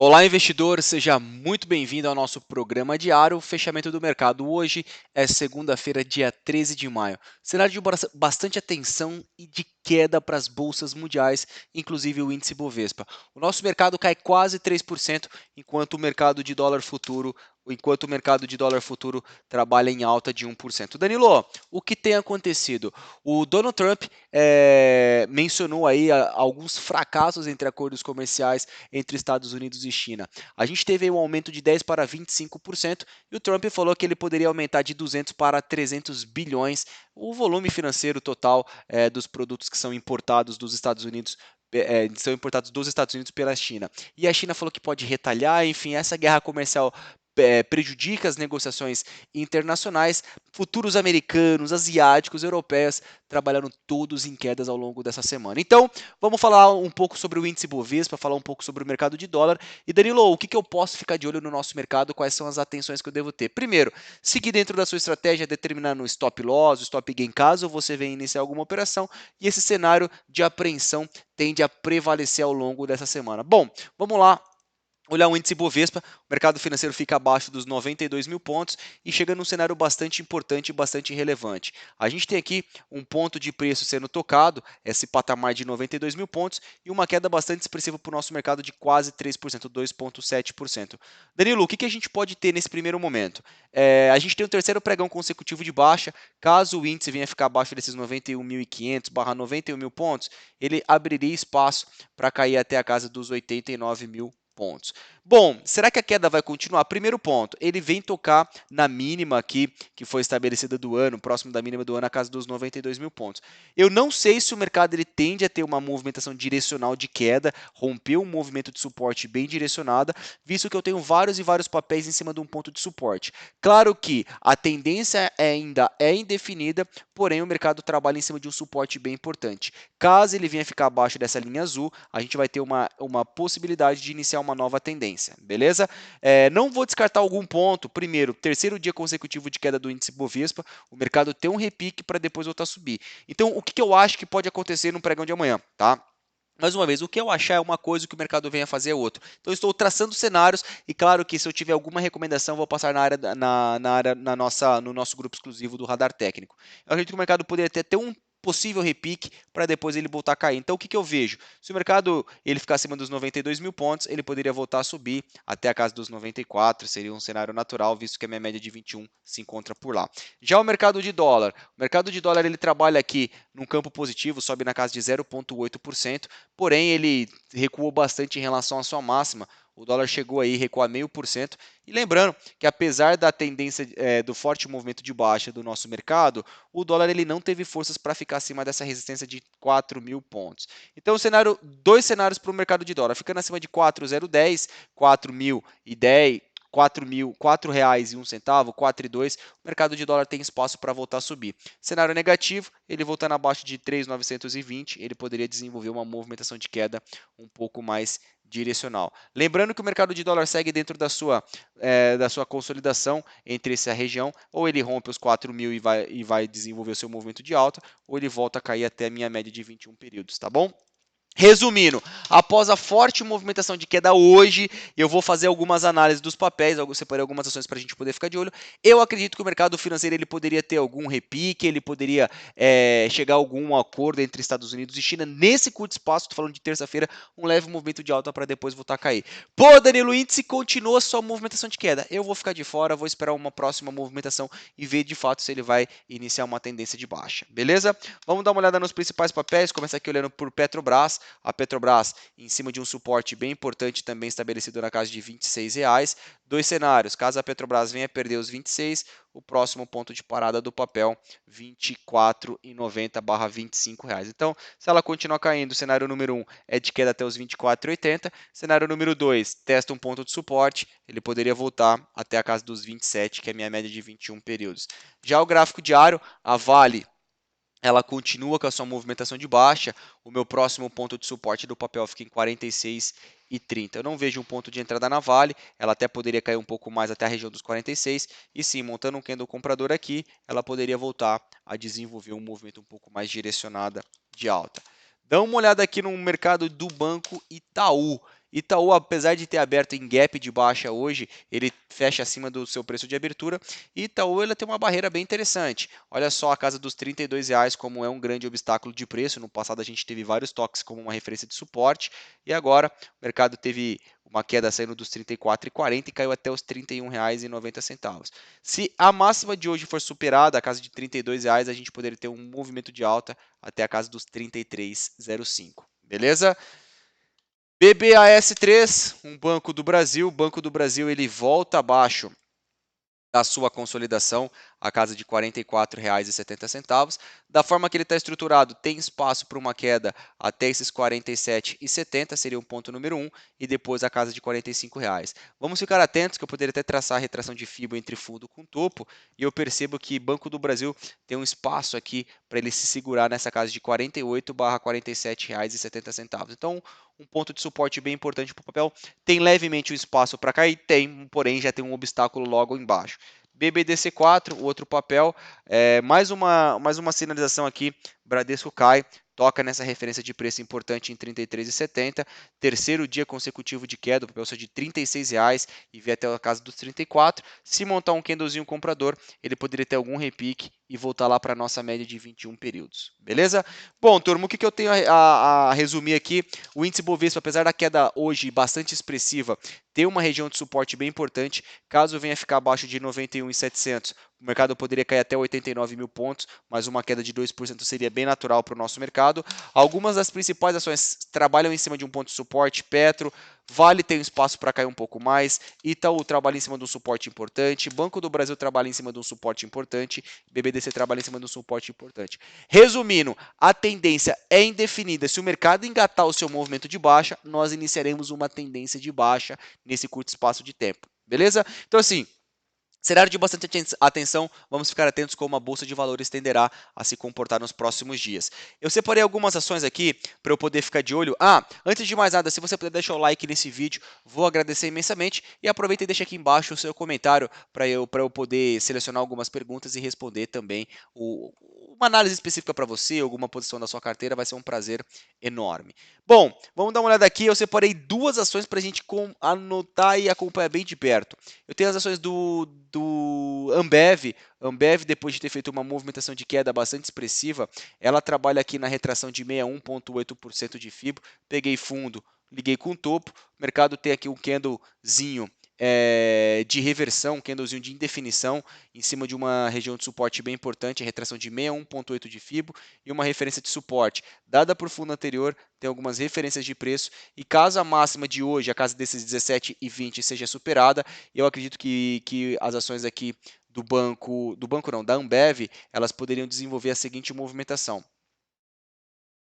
Olá, investidor, seja muito bem-vindo ao nosso programa diário. O fechamento do mercado hoje é segunda-feira, dia 13 de maio. Cenário de bastante atenção e de queda para as bolsas mundiais, inclusive o índice Bovespa. O nosso mercado cai quase 3%, enquanto o mercado de dólar futuro trabalha em alta de 1%. Danilo, o que tem acontecido? O Donald Trump mencionou aí alguns fracassos entre acordos comerciais entre Estados Unidos e China. A gente teve um aumento de 10 para 25% e o Trump falou que ele poderia aumentar de 200 para 300 bilhões o volume financeiro total dos produtos que são importados dos Estados Unidos são importados dos Estados Unidos pela China. E a China falou que pode retalhar, enfim, essa guerra comercial prejudica as negociações internacionais. Futuros americanos, asiáticos, europeias trabalharam todos em quedas ao longo dessa semana. Então, vamos falar um pouco sobre o índice Bovespa, falar um pouco sobre o mercado de dólar. E Danilo, o que eu posso ficar de olho no nosso mercado? Quais são as atenções que eu devo ter? Primeiro, seguir dentro da sua estratégia, determinando o stop loss, o stop gain, caso você venha iniciar alguma operação. E esse cenário de apreensão tende a prevalecer ao longo dessa semana. Bom, vamos lá. Olhar o índice Bovespa, o mercado financeiro fica abaixo dos 92 mil pontos e chega num cenário bastante importante e bastante relevante. A gente tem aqui um ponto de preço sendo tocado, esse patamar de 92 mil pontos, e uma queda bastante expressiva para o nosso mercado de quase 3%, 2,7%. Danilo, o que a gente pode ter nesse primeiro momento? A gente tem o terceiro pregão consecutivo de baixa, caso o índice venha ficar abaixo desses 91.500 barra 91 mil pontos, ele abriria espaço para cair até a casa dos 89 mil pontos. Bom, será que a queda vai continuar? Primeiro ponto, ele vem tocar na mínima aqui, que foi estabelecida do ano, próximo da mínima do ano, a casa dos 92 mil pontos. Eu não sei se o mercado ele tende a ter uma movimentação direcional de queda, romper um movimento de suporte bem direcionada, visto que eu tenho vários e vários papéis em cima de um ponto de suporte. Claro que a tendência ainda é indefinida, porém o mercado trabalha em cima de um suporte bem importante. Caso ele venha ficar abaixo dessa linha azul, a gente vai ter uma possibilidade de iniciar uma nova tendência, beleza? Não vou descartar algum ponto. Primeiro, terceiro dia consecutivo de queda do índice Bovespa, o mercado tem um repique para depois voltar a subir. Então, o que eu acho que pode acontecer no pregão de amanhã, tá? Mais uma vez, o que eu achar é uma coisa, o que o mercado venha fazer é outra. Então, eu estou traçando cenários e, claro, que se eu tiver alguma recomendação, vou passar no nosso grupo exclusivo do Radar Técnico. Eu acredito que o mercado poderia ter um possível repique para depois ele voltar a cair. Então, o que eu vejo? Se o mercado ele ficar acima dos 92 mil pontos, ele poderia voltar a subir até a casa dos 94, seria um cenário natural, visto que a minha média de 21 se encontra por lá. Já o mercado de dólar ele trabalha aqui num campo positivo, sobe na casa de 0,8%, porém ele recuou bastante em relação à sua máxima. O dólar chegou aí a recuar 0,5%. E lembrando que apesar da tendência do forte movimento de baixa do nosso mercado, o dólar ele não teve forças para ficar acima dessa resistência de 4 mil pontos. Então, dois cenários para o mercado de dólar, ficando acima de 4.010, 4.010, R$ 4,01, 4,02, o mercado de dólar tem espaço para voltar a subir. Cenário negativo, ele voltando abaixo de 3.920, ele poderia desenvolver uma movimentação de queda um pouco mais direcional. Lembrando que o mercado de dólar segue dentro da sua consolidação entre essa região, ou ele rompe os 4 mil e vai desenvolver o seu movimento de alta, ou ele volta a cair até a minha média de 21 períodos, tá bom? Resumindo, após a forte movimentação de queda hoje, eu vou fazer algumas análises dos papéis, eu separei algumas ações para a gente poder ficar de olho. Eu acredito que o mercado financeiro ele poderia ter algum repique, ele poderia chegar a algum acordo entre Estados Unidos e China nesse curto espaço, estou falando de terça-feira, um leve movimento de alta para depois voltar a cair. Pô, Danilo, o índice continua sua movimentação de queda. Eu vou ficar de fora, vou esperar uma próxima movimentação e ver de fato se ele vai iniciar uma tendência de baixa, beleza? Vamos dar uma olhada nos principais papéis, começar aqui olhando por Petrobras. A Petrobras em cima de um suporte bem importante também estabelecido na casa de R$ 26. Dois cenários, caso a Petrobras venha perder os 26, o próximo ponto de parada do papel R$ 24,90 / R$ 25. Então, se ela continuar caindo, o cenário número 1 é de queda até os 24,80. Cenário número 2, testa um ponto de suporte, ele poderia voltar até a casa dos 27, que é a minha média de 21 períodos. Já o gráfico diário, a Vale ela continua com a sua movimentação de baixa. O meu próximo ponto de suporte do papel fica em 46,30. Eu não vejo um ponto de entrada na Vale, ela até poderia cair um pouco mais até a região dos 46, e sim, montando um candle comprador aqui, ela poderia voltar a desenvolver um movimento um pouco mais direcionado de alta. Dá uma olhada aqui no mercado do Banco Itaú. Itaú, apesar de ter aberto em gap de baixa hoje, ele fecha acima do seu preço de abertura. E Itaú ela tem uma barreira bem interessante. Olha só a casa dos R$ 32, como é um grande obstáculo de preço. No passado a gente teve vários toques como uma referência de suporte. E agora o mercado teve uma queda saindo dos R$ 34,40 e caiu até os R$ 31,90. Se a máxima de hoje for superada, a casa de R$ 32, a gente poderia ter um movimento de alta até a casa dos 33,05. Beleza? BBAS3, um Banco do Brasil. O Banco do Brasil ele volta abaixo da sua consolidação, a casa de R$ 44,70. Da forma que ele está estruturado, tem espaço para uma queda até esses R$ 47,70, seria o ponto número 1, e depois a casa de R$ 45. Vamos ficar atentos que eu poderia até traçar a retração de FIBO entre fundo com topo, e eu percebo que Banco do Brasil tem um espaço aqui para ele se segurar nessa casa de R$ 48/47,70. Então, um ponto de suporte bem importante para o papel. Tem levemente um espaço para cair? Tem, porém já tem um obstáculo logo embaixo. BBDC4, o outro papel, mais uma sinalização aqui, Bradesco cai, toca nessa referência de preço importante em R$ 33,70, terceiro dia consecutivo de queda, o papel saiu de R$ 36 e veio até a casa dos 34. Se montar um candlezinho comprador, ele poderia ter algum repique e voltar lá para a nossa média de 21 períodos, beleza? Bom, turma, o que eu tenho a resumir aqui? O índice Bovespa, apesar da queda hoje bastante expressiva, tem uma região de suporte bem importante. Caso venha ficar abaixo de 91.700, o mercado poderia cair até 89 mil pontos, mas uma queda de 2% seria bem natural para o nosso mercado. Algumas das principais ações trabalham em cima de um ponto de suporte. Petro, Vale tem um espaço para cair um pouco mais, Itaú trabalha em cima de um suporte importante, Banco do Brasil trabalha em cima de um suporte importante, BBDC trabalha em cima de um suporte importante. Resumindo, a tendência é indefinida. Se o mercado engatar o seu movimento de baixa, nós iniciaremos uma tendência de baixa nesse curto espaço de tempo. Beleza? Então, assim, cenário de bastante atenção, vamos ficar atentos como a Bolsa de Valores tenderá a se comportar nos próximos dias. Eu separei algumas ações aqui para eu poder ficar de olho. Antes de mais nada, se você puder deixar o like nesse vídeo, vou agradecer imensamente. E aproveita e deixa aqui embaixo o seu comentário para eu poder selecionar algumas perguntas e responder também uma análise específica para você, alguma posição da sua carteira, vai ser um prazer enorme. Bom, vamos dar uma olhada aqui, eu separei duas ações para a gente anotar e acompanhar bem de perto. Eu tenho as ações do Ambev. Ambev, depois de ter feito uma movimentação de queda bastante expressiva, ela trabalha aqui na retração de 61,8% de FIBO. Peguei fundo, liguei com o topo. O mercado tem aqui um candlezinho de reversão, um candlezinho de indefinição, em cima de uma região de suporte bem importante, a retração de 61,8 de FIBO e uma referência de suporte. Dada por fundo anterior, tem algumas referências de preço, e caso a máxima de hoje, a casa desses 17,20, seja superada, eu acredito que as ações aqui da Ambev, elas poderiam desenvolver a seguinte movimentação.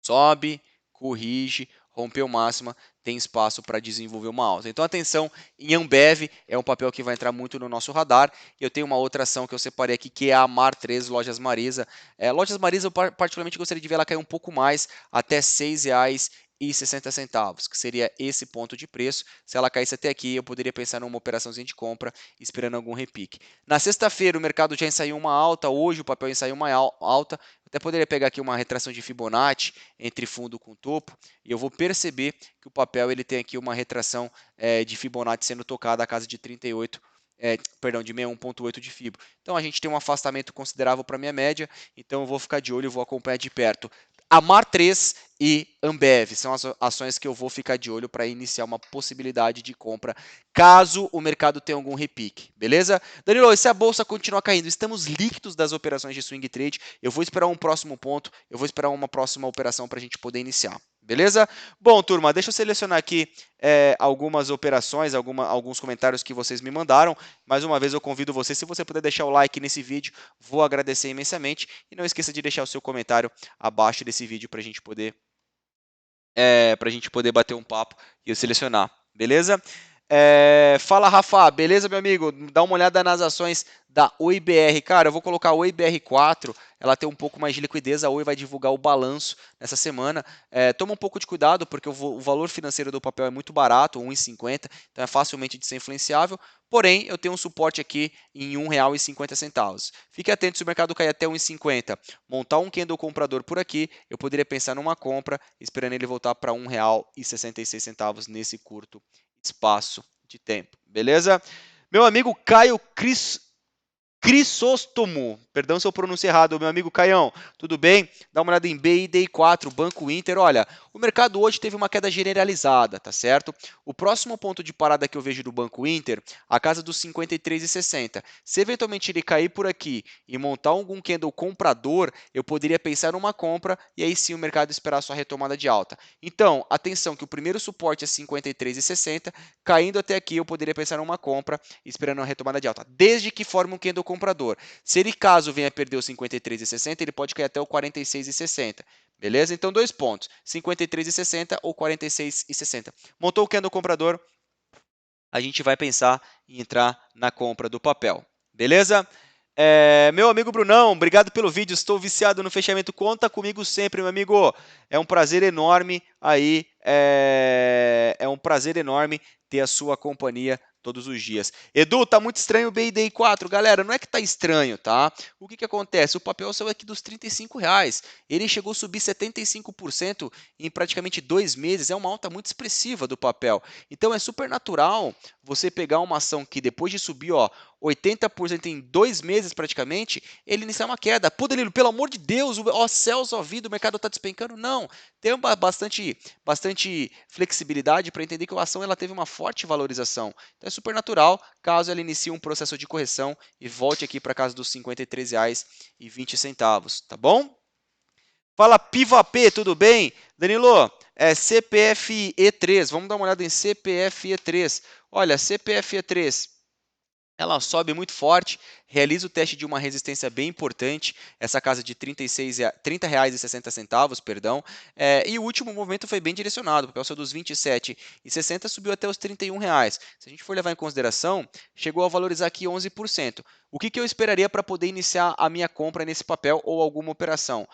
Sobe, corrige, rompeu máxima, tem espaço para desenvolver uma alta. Então, atenção, em Ambev é um papel que vai entrar muito no nosso radar. Eu tenho uma outra ação que eu separei aqui, que é a Mar3 Lojas Marisa. Lojas Marisa, eu particularmente gostaria de ver ela cair um pouco mais, até R$ 6,60, que seria esse ponto de preço. Se ela caísse até aqui, eu poderia pensar numa operaçãozinha de compra, esperando algum repique. Na sexta-feira, o mercado já ensaiou uma alta, hoje o papel ensaiou uma alta. Até poderia pegar aqui uma retração de Fibonacci entre fundo com topo, e eu vou perceber que o papel ele tem aqui uma retração de Fibonacci sendo tocada a casa de 38, de 61,8 de Fibo. Então a gente tem um afastamento considerável para a minha média, então eu vou ficar de olho e vou acompanhar de perto. A Mar3 e Ambev são as ações que eu vou ficar de olho para iniciar uma possibilidade de compra, caso o mercado tenha algum repique, beleza? Danilo, se a bolsa continuar caindo, estamos líquidos das operações de swing trade, eu vou esperar um próximo ponto, eu vou esperar uma próxima operação para a gente poder iniciar. Beleza? Bom, turma, deixa eu selecionar aqui algumas operações, alguns comentários que vocês me mandaram. Mais uma vez eu convido você, se você puder deixar o like nesse vídeo, vou agradecer imensamente. E não esqueça de deixar o seu comentário abaixo desse vídeo para a gente poder bater um papo e eu selecionar. Beleza? Fala, Rafa, beleza, meu amigo? Dá uma olhada nas ações da Oi BR. Cara, eu vou colocar a Oi BR4, ela tem um pouco mais de liquidez, a Oi vai divulgar o balanço nessa semana. Toma um pouco de cuidado, porque o valor financeiro do papel é muito barato, 1,50, então é facilmente de ser influenciável. Porém, eu tenho um suporte aqui em R$ 1,50. Fique atento, se o mercado cair até 1,50, montar um candle comprador por aqui, eu poderia pensar numa compra, esperando ele voltar para R$ 1,66 nesse curto espaço de tempo, beleza? Meu amigo Caio Crisóstomo, perdão se eu pronunciei errado, meu amigo Caião, tudo bem? Dá uma olhada em BID4, Banco Inter. Olha, o mercado hoje teve uma queda generalizada, tá certo? O próximo ponto de parada que eu vejo do Banco Inter, a casa dos 53,60. Se eventualmente ele cair por aqui e montar algum candle comprador, eu poderia pensar numa compra e aí sim o mercado esperar sua retomada de alta. Então, atenção que o primeiro suporte é 53,60, caindo até aqui eu poderia pensar numa compra esperando uma retomada de alta, desde que forme um candle comprador. Se ele caso venha perder o 53,60, ele pode cair até o 46,60. Beleza? Então, dois pontos: 53,60 ou 46,60. Montou o candle comprador, a gente vai pensar em entrar na compra do papel. Beleza? Meu amigo Brunão, obrigado pelo vídeo. Estou viciado no fechamento. Conta comigo sempre, meu amigo. É um prazer enorme aí. É um prazer enorme ter a sua companhia todos os dias. Edu, tá muito estranho o BIDI 4. Galera, não é que tá estranho, tá? O que acontece? O papel saiu aqui dos R$ 35. Ele chegou a subir 75% em praticamente 2 meses. É uma alta muito expressiva do papel. Então é super natural você pegar uma ação que depois de subir, ó, 80% em 2 meses praticamente, ele iniciar uma queda. Pô, Danilo, pelo amor de Deus, ó céus, ó vida, o mercado está despencando? Não. Tem bastante flexibilidade para entender que a ação ela teve uma forte valorização. Então é super natural, caso ela inicie um processo de correção e volte aqui para casa dos R$ 53,20, tá bom? Fala PivaP, tudo bem? Danilo, CPF E3, vamos dar uma olhada em CPF E3. Olha, CPF E3, ela sobe muito forte, realiza o teste de uma resistência bem importante, essa casa de R$ 30,60, perdão, e o último movimento foi bem direcionado, o papel saiu dos R$ 27,60 subiu até os R$ 31. Se a gente for levar em consideração, chegou a valorizar aqui 11%. O que eu esperaria para poder iniciar a minha compra nesse papel ou alguma operação?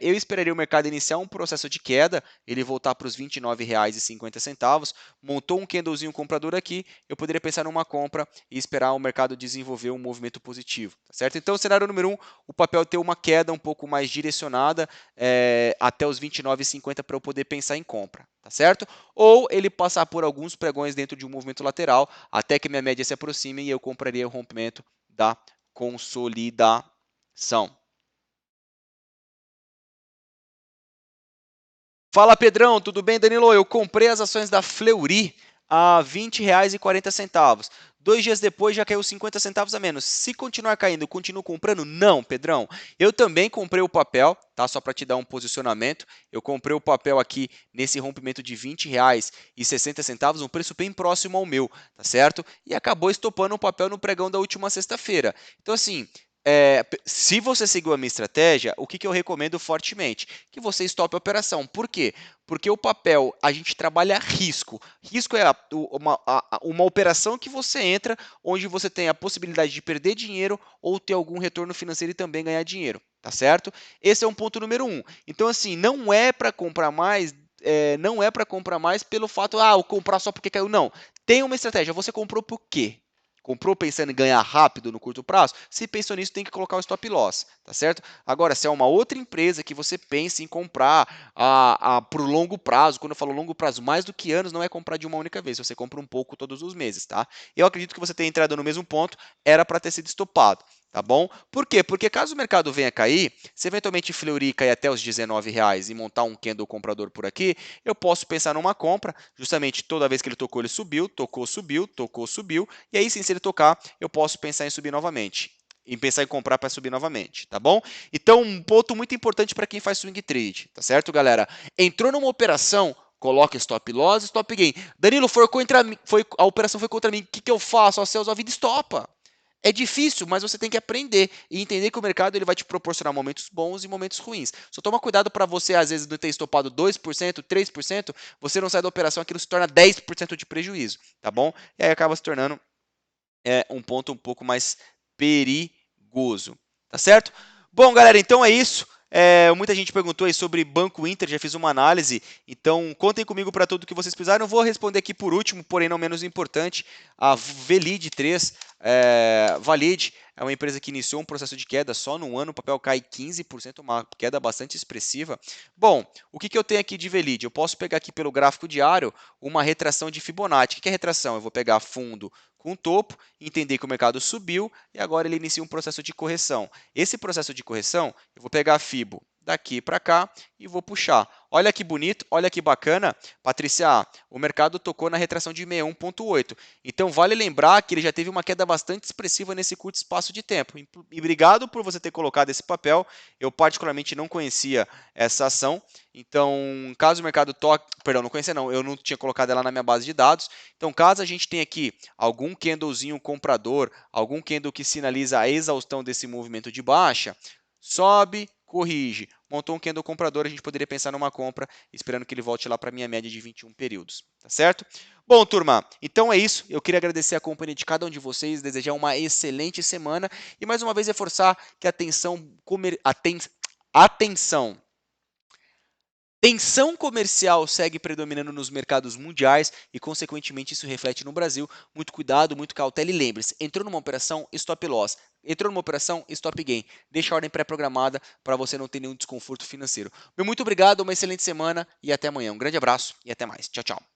Eu esperaria o mercado iniciar um processo de queda, ele voltar para os R$ 29,50, montou um candlezinho comprador aqui, eu poderia pensar numa compra e esperar o mercado desenvolver um movimento positivo, tá certo? Então, cenário número 1, o papel ter uma queda um pouco mais direcionada até os 29,50 para eu poder pensar em compra, tá certo? Ou ele passar por alguns pregões dentro de um movimento lateral, até que minha média se aproxime e eu compraria o rompimento da consolidação. Fala Pedrão, tudo bem, Danilo? Eu comprei as ações da Fleury a R$ 20,40. 2 dias depois já caiu 50 centavos a menos. Se continuar caindo, continuo comprando? Não, Pedrão. Eu também comprei o papel, tá? Só para te dar um posicionamento. Eu comprei o papel aqui nesse rompimento de R$ 20,60, um preço bem próximo ao meu, tá certo? E acabou estopando o papel no pregão da última sexta-feira. Então, assim, se você seguiu a minha estratégia, o que eu recomendo fortemente? Que você estope a operação. Por quê? Porque o papel, a gente trabalha risco. Risco é uma operação que você entra, onde você tem a possibilidade de perder dinheiro ou ter algum retorno financeiro e também ganhar dinheiro. Tá certo? Esse é um ponto número 1. Então, assim, não é para comprar mais. Não é para comprar mais pelo fato, eu comprar só porque caiu. Não. Tem uma estratégia. Você comprou por quê? Comprou pensando em ganhar rápido no curto prazo? Se pensou nisso, tem que colocar o stop loss, tá certo? Agora, se é uma outra empresa que você pensa em comprar para o longo prazo, quando eu falo longo prazo, mais do que anos, não é comprar de uma única vez, você compra um pouco todos os meses, tá? Eu acredito que você tenha entrado no mesmo ponto, era para ter sido estopado. Tá bom? Por quê? Porque caso o mercado venha cair, se eventualmente Fleury cair até os R$ 19 e montar um candle comprador por aqui, eu posso pensar numa compra, justamente toda vez que ele tocou, ele subiu, tocou, subiu, tocou, subiu, e aí sim, se ele tocar, eu posso pensar em subir novamente. Em pensar em comprar para subir novamente, tá bom? Então, um ponto muito importante para quem faz swing trade, tá certo, galera? Entrou numa operação, coloca stop loss, stop gain. Danilo, a operação foi contra mim, o que eu faço? Ó, céus, a vida estopa. É difícil, mas você tem que aprender e entender que o mercado ele vai te proporcionar momentos bons e momentos ruins. Só toma cuidado para você, às vezes, não ter estopado 2%, 3%, você não sai da operação, aquilo se torna 10% de prejuízo, tá bom? E aí acaba se tornando um ponto um pouco mais perigoso, tá certo? Bom, galera, então é isso. Muita gente perguntou aí sobre Banco Inter, já fiz uma análise, então contem comigo para tudo que vocês precisarem. Eu vou responder aqui por último, porém não menos importante, a Velid 3. Valid é uma empresa que iniciou um processo de queda, só no ano o papel cai 15%, uma queda bastante expressiva. Bom, o que eu tenho aqui de Velid? Eu posso pegar aqui pelo gráfico diário uma retração de Fibonacci. O que é retração? Eu vou pegar fundo com topo, entender que o mercado subiu e agora ele inicia um processo de correção. Esse processo de correção, eu vou pegar a Fibo daqui para cá e vou puxar. Olha que bonito, olha que bacana. Patrícia, o mercado tocou na retração de 61,8. Então vale lembrar que ele já teve uma queda bastante expressiva nesse curto espaço de tempo. E obrigado por você ter colocado esse papel. Eu particularmente não conhecia essa ação. Então, caso o mercado toque, perdão, não conhecia não, eu não tinha colocado ela na minha base de dados. Então, caso a gente tenha aqui algum candlezinho comprador, algum candle que sinaliza a exaustão desse movimento de baixa, sobe, corrige. Montou um candle comprador, a gente poderia pensar numa compra, esperando que ele volte lá para a minha média de 21 períodos, tá certo? Bom, turma, então é isso. Eu queria agradecer a companhia de cada um de vocês, desejar uma excelente semana e mais uma vez reforçar que atenção, tensão comercial segue predominando nos mercados mundiais e, consequentemente, isso reflete no Brasil. Muito cuidado, muito cautela e lembre-se, entrou numa operação, stop loss. Entrou numa operação, stop gain. Deixa a ordem pré-programada para você não ter nenhum desconforto financeiro. Muito obrigado, uma excelente semana e até amanhã. Um grande abraço e até mais. Tchau, tchau.